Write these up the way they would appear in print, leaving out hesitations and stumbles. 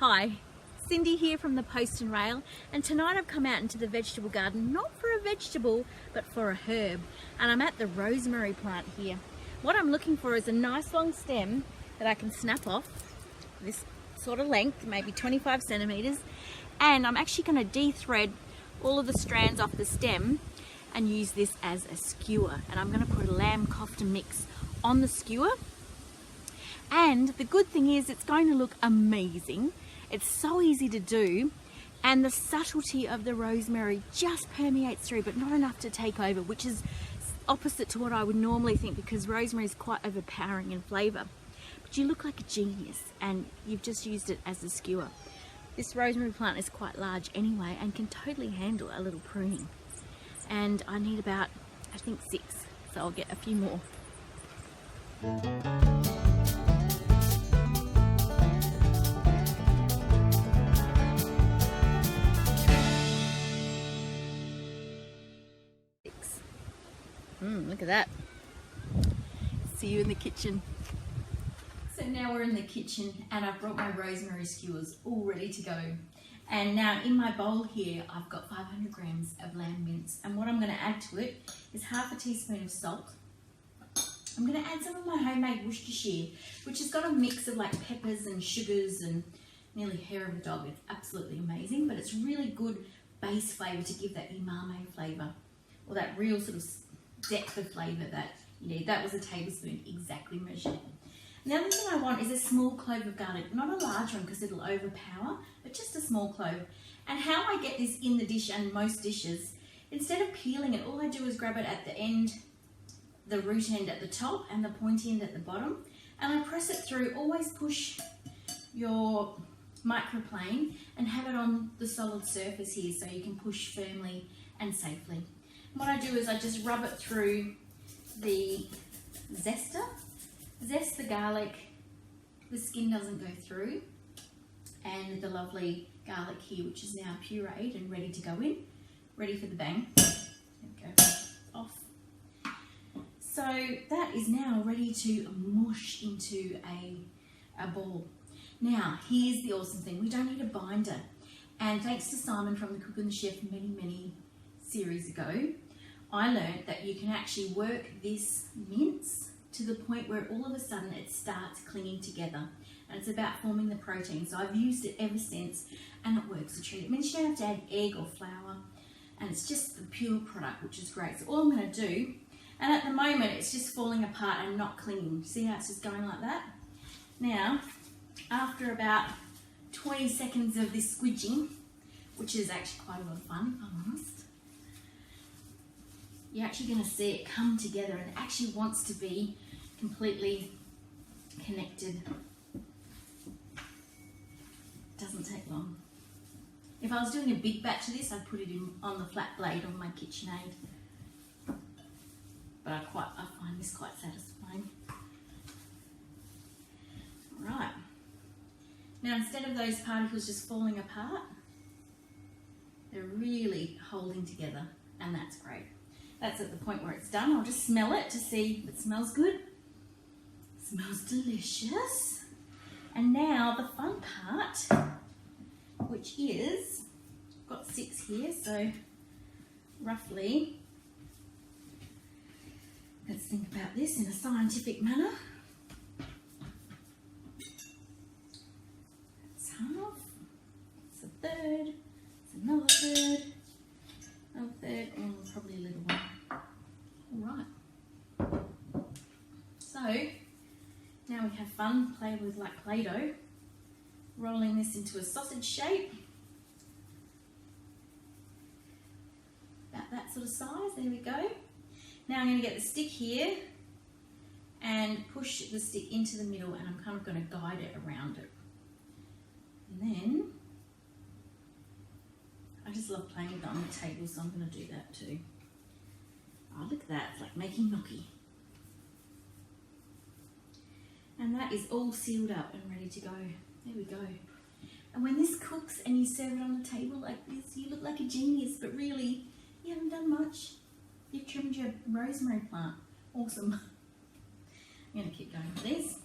Hi, Cindy here from the Post and Rail, and tonight I've come out into the vegetable garden, not for a vegetable, but for a herb, and I'm at the rosemary plant here. What I'm looking for is a nice long stem that I can snap off, this sort of length, maybe 25 centimeters, and I'm actually going to de-thread all of the strands off the stem and use this as a skewer, and I'm going to put a Lamb Kofta mix on the skewer. And the good thing is it's going to look amazing. It's so easy to do, and the subtlety of the rosemary just permeates through, but not enough to take over, which is opposite to what I would normally think, because rosemary is quite overpowering in flavour. But you look like a genius, and you've just used it as a skewer. This rosemary plant is quite large anyway and can totally handle a little pruning. And I need about, I think, 6, so I'll get a few more. Look at that. See you in the kitchen. So now we're in the kitchen and I've brought my rosemary skewers all ready to go. And now in my bowl here, I've got 500 grams of lamb mince. And what I'm going to add to it is half a teaspoon of salt. I'm going to add some of my homemade Worcestershire, which has got a mix of like peppers and sugars and nearly hair of a dog. It's absolutely amazing, but it's really good base flavour to give that umami flavour, or that real sort of depth of flavour that you need. That was a tablespoon exactly measured. And the other thing I want is a small clove of garlic, not a large one because it'll overpower, but just a small clove. And how I get this in the dish, and most dishes, instead of peeling it, all I do is grab it at the end, the root end at the top and the pointy end at the bottom, and I press it through. Always push your microplane and have it on the solid surface here so you can push firmly and safely. What I do is I just rub it through the zester, zest the garlic, the skin doesn't go through, and the lovely garlic here, which is now pureed and ready to go in, ready for the bang. There we go, off. So that is now ready to mush into a ball. Now here's the awesome thing, we don't need a binder, and thanks to Simon from the Cook and the Chef many series ago, I learned that you can actually work this mince to the point where all of a sudden it starts clinging together, and it's about forming the protein. So I've used it ever since and it works a treat. It means you don't have to add egg or flour, and it's just the pure product, which is great. So all I'm going to do, and at the moment it's just falling apart and not clinging. See how it's just going like that? Now, after about 20 seconds of this squidging, which is actually quite a lot of fun if I'm honest, you're actually going to see it come together, and it actually wants to be completely connected. Doesn't take long. If I was doing a big batch of this, I'd put it in on the flat blade on my KitchenAid. But I find this quite satisfying. Right. Now instead of those particles just falling apart, they're really holding together, and that's great. That's at the point where it's done. I'll just smell it to see if it smells good. It smells delicious. And now the fun part, which is, I've got 6 here, so roughly, let's think about this in a scientific manner. That's half, it's a third, it's another third, another third, and probably a little one. Alright, so now we have fun, play with like Play-Doh, rolling this into a sausage shape, about that sort of size. There we go. Now I'm going to get the stick here and push the stick into the middle, and I'm kind of going to guide it around it. And then, I just love playing with it on the table, so I'm going to do that too. Oh, look at that, it's like making gnocchi. And that is all sealed up and ready to go. There we go. And when this cooks and you serve it on the table like this, you look like a genius, but really, you haven't done much. You've trimmed your rosemary plant. Awesome. I'm going to keep going with these.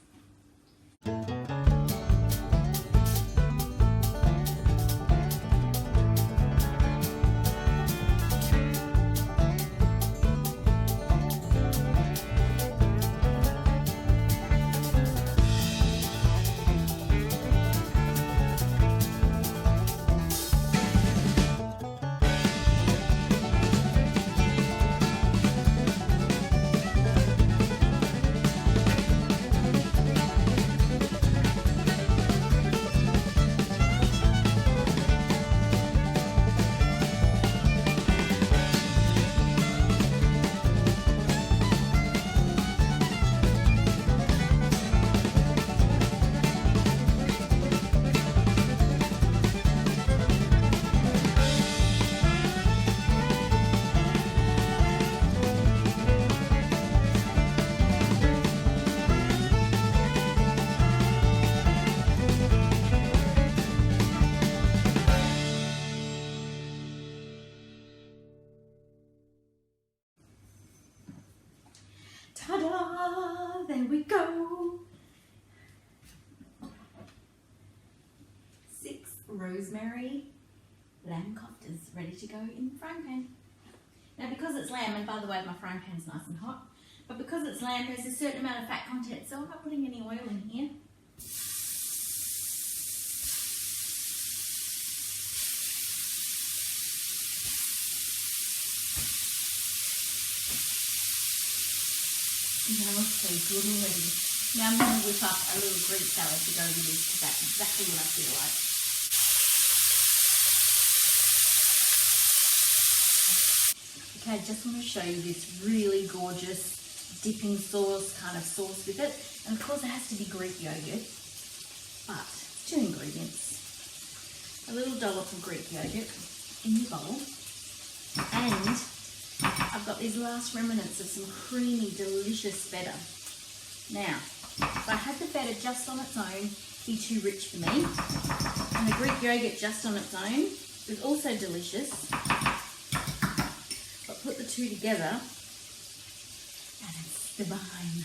rosemary lamb koftas ready to go in the frying pan. Now because it's lamb, and by the way my frying pan's nice and hot, but because it's lamb there's a certain amount of fat content, so I'm not putting any oil in here. Now it's so good already. Now I'm going to whip up a little Greek salad to go with this because that's exactly what I feel like. Okay, just want to show you this really gorgeous dipping sauce, kind of sauce with it. And of course it has to be Greek yogurt, but 2 ingredients. A little dollop of Greek yogurt in your bowl, and I've got these last remnants of some creamy, delicious feta. Now, if I had the feta just on its own, it'd be too rich for me. And the Greek yogurt just on its own is also delicious. But put the two together, and it's divine.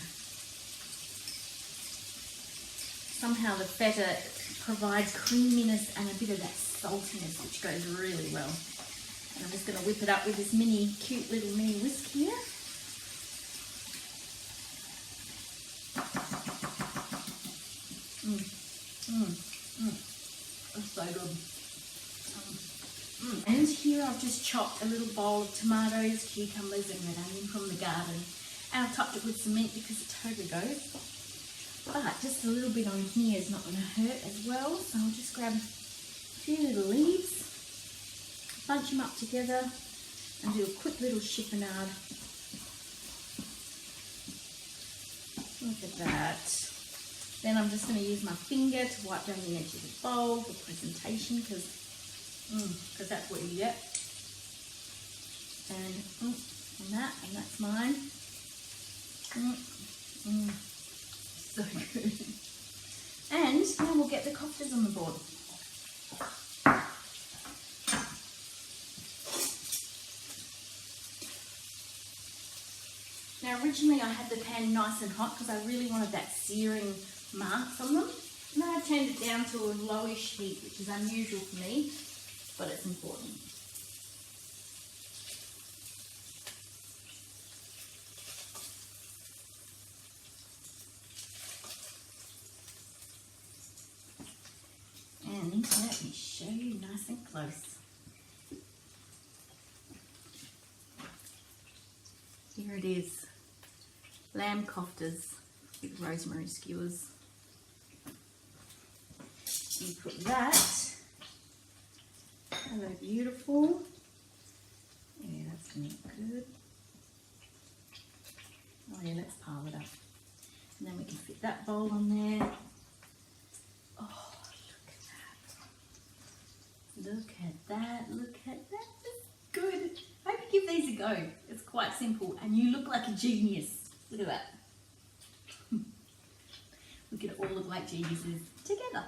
Somehow the feta provides creaminess and a bit of that saltiness, which goes really well. And I'm just going to whip it up with this cute little mini whisk here. That's so good. And here I've just chopped a little bowl of tomatoes, cucumbers and red onion from the garden. And I've topped it with some mint because it totally goes. But just a little bit on here is not going to hurt as well. So I'll just grab a few little leaves, bunch them up together and do a quick little chiffonade. Look at that. Then I'm just going to use my finger to wipe down the edge of the bowl for presentation because that's what you get. And that's mine. So good. And now we'll get the koftas on the board. Now originally I had the pan nice and hot because I really wanted that searing marks on them. And then I turned it down to a lowish heat, which is unusual for me, but it's important. And let me show you nice and close. Here it is. Lamb koftas with rosemary skewers. You put that. Hello, beautiful. Yeah, that's going to look good. Oh yeah, let's pile it up. And then we can fit that bowl on there. Oh, look at that. Look at that. That's good. I hope you give these a go. It's quite simple and you look like a genius. Look at that. We could all look like geniuses together.